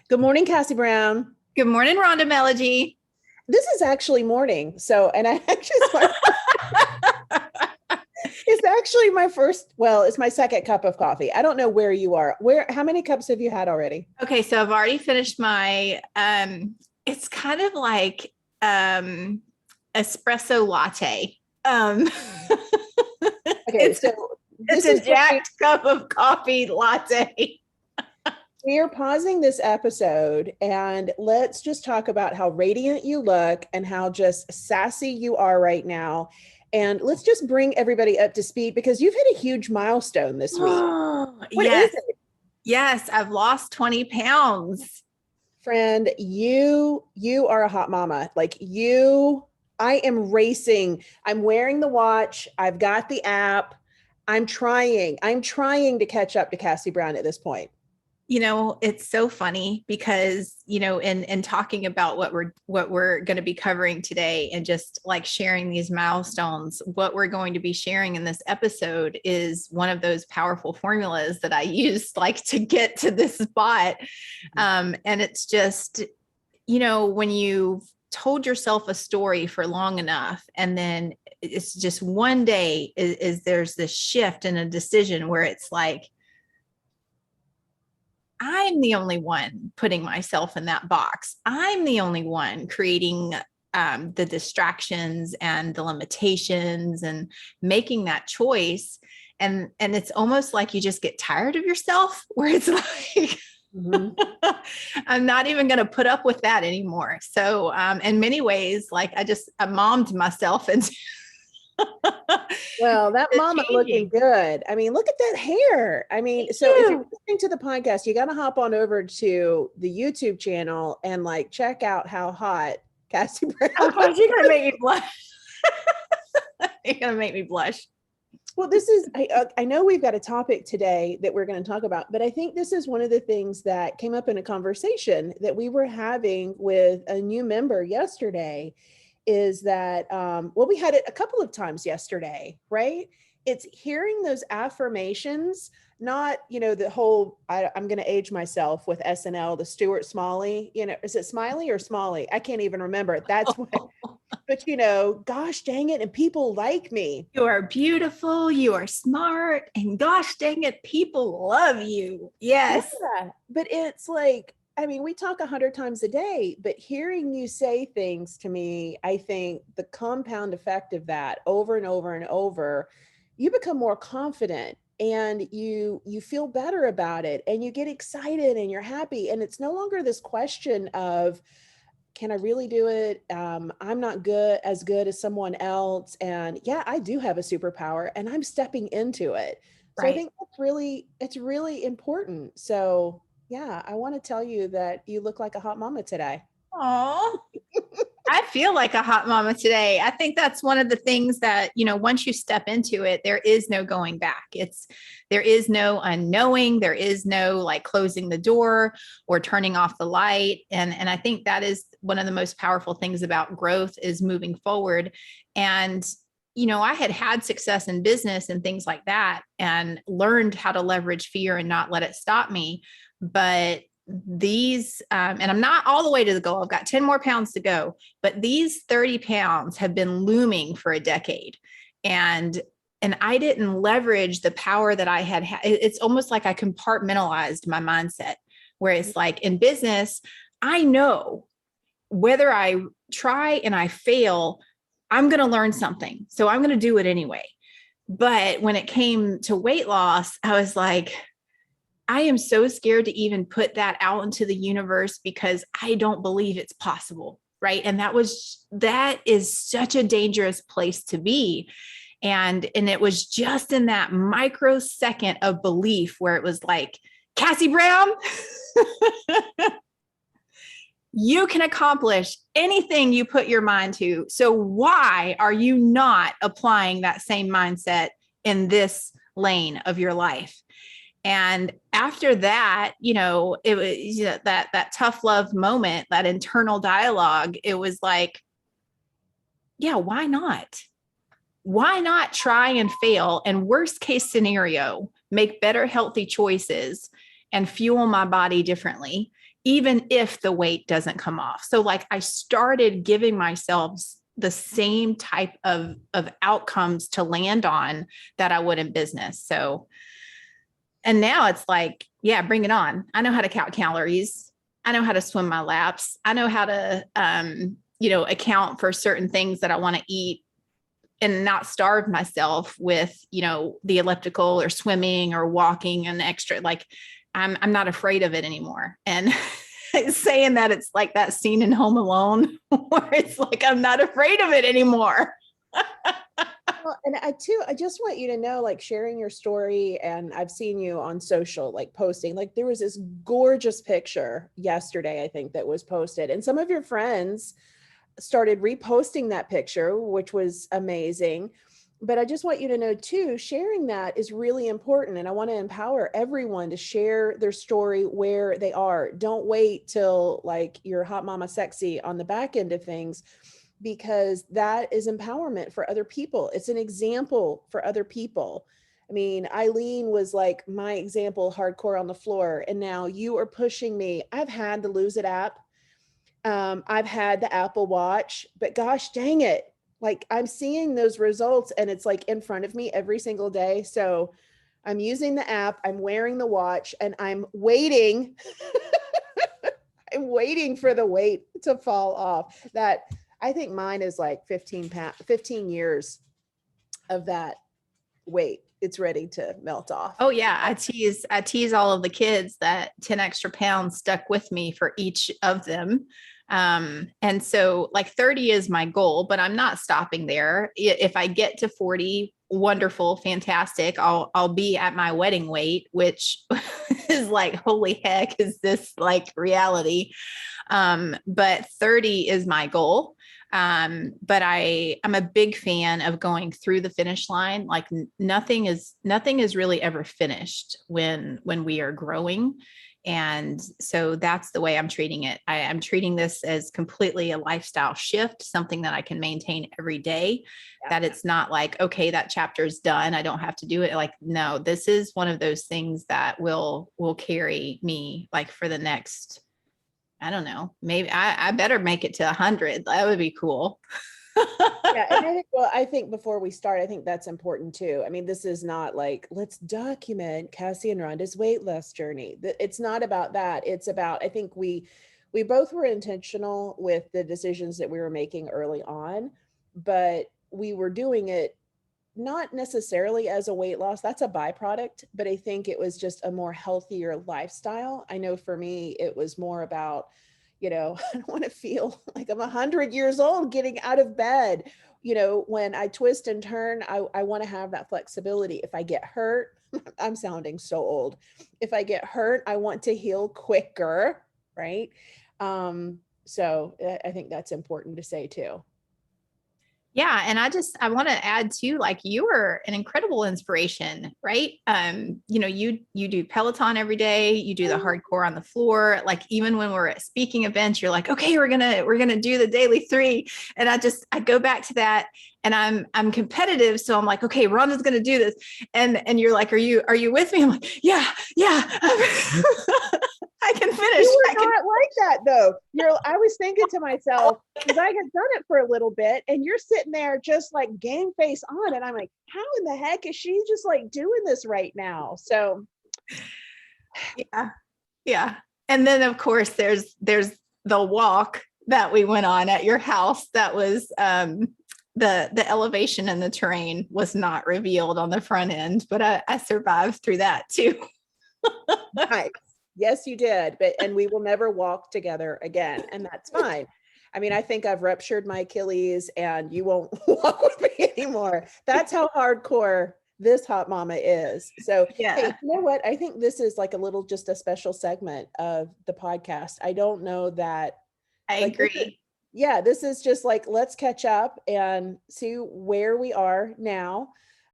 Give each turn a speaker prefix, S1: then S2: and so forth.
S1: Good morning, Cassie Brown.
S2: Good morning, Rhonda Melody.
S1: This is actually morning. And I actually, it's actually my first, well, it's my second cup of coffee. I don't know where you are. How many cups have you had already?
S2: Okay, so I've already finished my it's kind of like espresso latte. Um
S1: Okay,
S2: it's
S1: so
S2: it's
S1: this
S2: a
S1: is what
S2: jacked cup of coffee latte.
S1: we are pausing this episode and let's just talk about how radiant you look and how just sassy you are right now. And let's just bring everybody up to speed because you've hit a huge milestone this week.
S2: Oh,
S1: What is
S2: yes.
S1: it?
S2: Yes, I've lost 20 pounds.
S1: Friend, you are a hot mama. I am racing. I'm wearing the watch. I've got the app. I'm trying to catch up to Cassie Brown at this point.
S2: It's so funny because, in talking about what we're going to be covering today and just like sharing these milestones, what we're going to be sharing in this episode is one of those powerful formulas that I used like to get to this spot. And it's just, when you've told yourself a story for long enough, and then it's just one day is there's this shift and a decision where it's like, I'm the only one putting myself in that box. I'm the only one creating the distractions and the limitations and making that choice. And it's almost like you just get tired of yourself, where it's like, mm-hmm. I'm not even going to put up with that anymore. So in many ways, like I mommed myself into
S1: well, that mama looking good. I mean, look at that hair. I mean, so if you're listening to the podcast, you got to hop on over to the YouTube channel and like check out how hot Cassie Brown.
S2: Oh gosh, you're gonna make me blush. You're gonna make me blush.
S1: Well, I know we've got a topic today that we're going to talk about, but I think this is one of the things that came up in a conversation that we were having with a new member yesterday. Is that, we had it a couple of times yesterday, right? It's hearing those affirmations, not, the whole, I'm going to age myself with SNL, the Stuart Smalley, is it Smiley or Smalley? I can't even remember. That's what, but gosh dang it. And people like me.
S2: You are beautiful. You are smart. And gosh dang it, people love you. Yes.
S1: Yeah, but it's like, I mean, we talk 100 times a day, but hearing you say things to me, I think the compound effect of that over and over and over, you become more confident and you feel better about it and you get excited and you're happy. And it's no longer this question of, can I really do it? I'm not as good as someone else. And yeah, I do have a superpower and I'm stepping into it. So right. I think it's really important. So yeah, I want to tell you that you look like a hot mama today.
S2: Oh, I feel like a hot mama today. I think that's one of the things that, once you step into it, there is no going back. There is no unknowing. There is no like closing the door or turning off the light. And I think that is one of the most powerful things about growth is moving forward. And I had success in business and things like that and learned how to leverage fear and not let it stop me. But these, and I'm not all the way to the goal. I've got 10 more pounds to go, but these 30 pounds have been looming for a decade. And I didn't leverage the power that I had. It's almost like I compartmentalized my mindset, where it's like in business, I know whether I try and I fail, I'm going to learn something. So I'm going to do it anyway. But when it came to weight loss, I was like, I am so scared to even put that out into the universe because I don't believe it's possible. Right. And that is such a dangerous place to be. And it was just in that microsecond of belief where it was like, Cassie Brown, you can accomplish anything you put your mind to. So why are you not applying that same mindset in this lane of your life? And after that, it was that tough love moment, that internal dialogue. It was like, yeah, why not? Why not try and fail? And worst case scenario, make better, healthy choices and fuel my body differently, even if the weight doesn't come off. So like I started giving myself the same type of outcomes to land on that I would in business. So, and now it's like, yeah, bring it on. I know how to count calories. I know how to swim my laps. I know how to, account for certain things that I want to eat and not starve myself with, the elliptical or swimming or walking and extra, like I'm not afraid of it anymore. And saying that, it's like that scene in Home Alone where it's like, I'm not afraid of it anymore.
S1: Well, and I just want you to know, like sharing your story, and I've seen you on social, like posting, like there was this gorgeous picture yesterday, I think, that was posted, and some of your friends started reposting that picture, which was amazing. But I just want you to know too, sharing that is really important. And I want to empower everyone to share their story where they are. Don't wait till like you're hot mama sexy on the back end of things, because that is empowerment for other people. It's an example for other people. I mean, Eileen was like my example, hardcore on the floor. And now you are pushing me. I've had the Lose It app. I've had the Apple Watch, but gosh dang it. Like I'm seeing those results and it's like in front of me every single day. So I'm using the app, I'm wearing the watch, and I'm waiting. I'm waiting for the weight to fall off. That I think mine is like 15 years of that weight. It's ready to melt off.
S2: Oh yeah. I tease all of the kids that 10 extra pounds stuck with me for each of them. And so like 30 is my goal, but I'm not stopping there. If I get to 40, wonderful, fantastic. I'll be at my wedding weight, which is like, holy heck, is this like reality? But 30 is my goal. But I'm a big fan of going through the finish line. Like nothing is really ever finished when we are growing. And so that's the way I'm treating it. I'm treating this as completely a lifestyle shift, something that I can maintain every day, that it's not like, okay, that chapter's done, I don't have to do it. Like, no, this is one of those things that will carry me like for the next, I don't know, maybe I better make it to 100. That would be cool.
S1: Yeah, and I think before we start, I think that's important too. I mean, this is not like, let's document Kaci and Rhonda's weight loss journey. It's not about that. It's about, I think we both were intentional with the decisions that we were making early on, but we were doing it not necessarily as a weight loss. That's a byproduct, but I think it was just a more healthier lifestyle. I know for me, it was more about, I don't want to feel like I'm 100 years old getting out of bed. When I twist and turn, I want to have that flexibility. If I get hurt, I'm sounding so old. If I get hurt, I want to heal quicker, right? So I think that's important to say too.
S2: Yeah. And I want to add too, like you are an incredible inspiration, right? You do Peloton every day, you do the hardcore on the floor. Like even when we're at speaking events, you're like, okay, we're going to do the daily 3. And I go back to that, and I'm competitive. So I'm like, okay, Rhonda's going to do this. And you're like, are you with me? I'm like, yeah. I can finish.
S1: You were not like that though. I was thinking to myself, because I had done it for a little bit, and you're sitting there just like game face on, and I'm like, how in the heck is she just like doing this right now? So
S2: yeah. And then of course there's the walk that we went on at your house. That was the elevation and the terrain was not revealed on the front end, but I survived through that too.
S1: Nice. Yes, you did. And we will never walk together again. And that's fine. I mean, I think I've ruptured my Achilles and you won't walk with me anymore. That's how hardcore this hot mama is. So,
S2: yeah.
S1: Hey, you know what? I think this is like just a special segment of the podcast. I don't know that.
S2: I agree.
S1: This is just like, let's catch up and see where we are now.